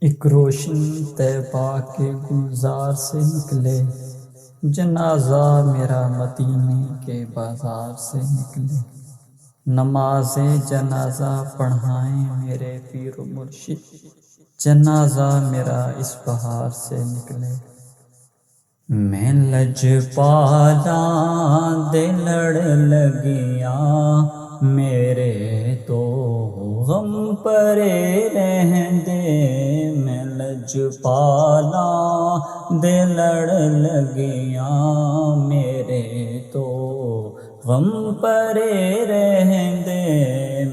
ایک روشن طیبہ کے گلزار سے نکلے، جنازہ میرا مدینے کے بازار سے نکلے۔ نماز جنازہ پڑھائیں میرے پیر و مرشد، جنازہ میرا اس بہار سے نکلے۔ میں لجپالا دے لڑ لگیا، میرے تو غم پرے رہندے۔ میں لجپالا دے لڑ لگیا، میرے تو غم پرے رہندے۔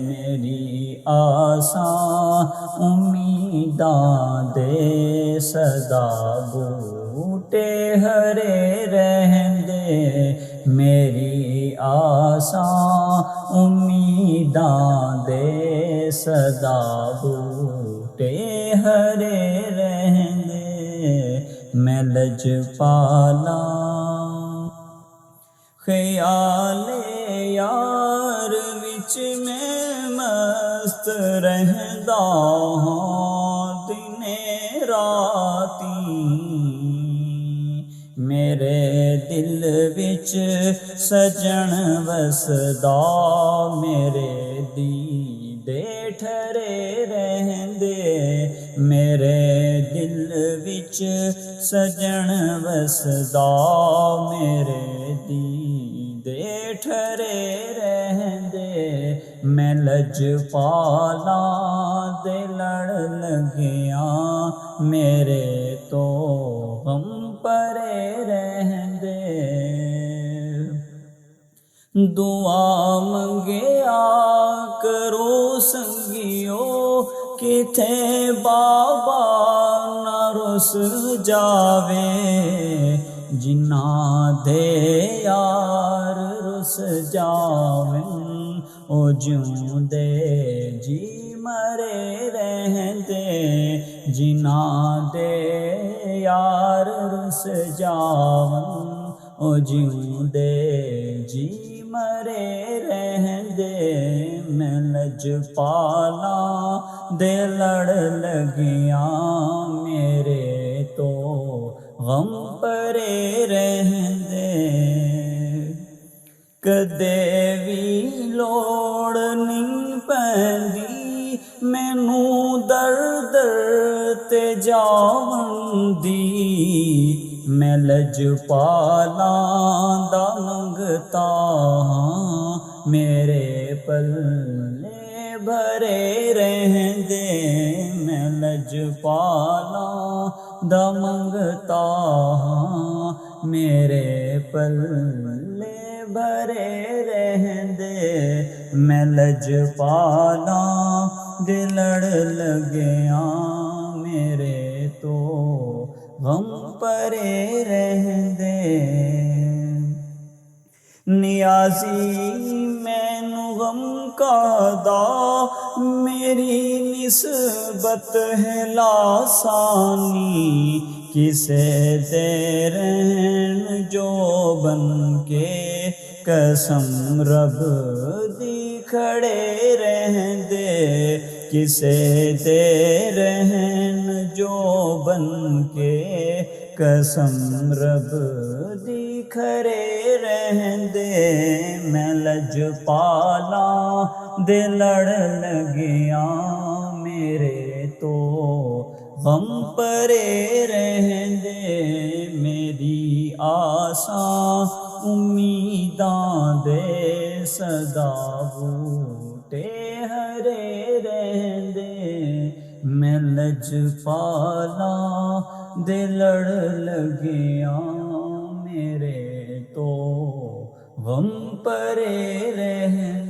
میری آساں امیداں دے صدا بوٹے ہرے رہندے۔ میری آساں امیداں دے صدا بوٹے ہرے رہندے۔ میں لجپالا خیال یار وچ میں مست رہندا ہاں دنے راتی۔ میرے دل وچ سجن وسدا، میرے دیدے ٹھرے رہندے۔ میرے دل وچ سجن وسدا، میرے دیدے ٹھرے رہندے۔ میں لجپالا دے لڑ لگیا، میرے تو غم پرے رہندے۔ دعا منگیا کرو سنگیو، کتھے بابا نہ رس جاوے۔ جنہاں دے یار رس جاون، او جیوندے جی مرے رہندے۔ جنہاں دے یار رس جاون، او جیوندے جی مرے رہندے۔ میں لجپالا دے لڑ لگیا، میرے تو غم پرے رہندے۔ کدے وی لوڑ نہیں پیندی مینوں در در تے جاون دی۔ میں لجپالا دا منگتا ہاں، میرے پلے بھرے رہندے۔ میں لجپالا دا منگتا ہاں، میرے پلے بھرے رہندے۔ میں لجپالا دے لڑ لگیا، میرے تو غم پرے رہندے۔ نیازی مینوں غم کادا، میری نسبت ہے لاسانی۔ کسے دے رہن جو بن کے، قسم رب دی کھڑے رہندے۔ کسے دے رہن جو بن کے، قسم رب دی کھڑے رہندے۔ میں لجپالا دے لڑ لگیا، میرے تو غم پرے رہندے۔ میری آساں امیداں دے صدا بوٹے ہرے رہندے۔ میں لجپالا دے لڑ لگیا، میرے تو غم پرے رہندے۔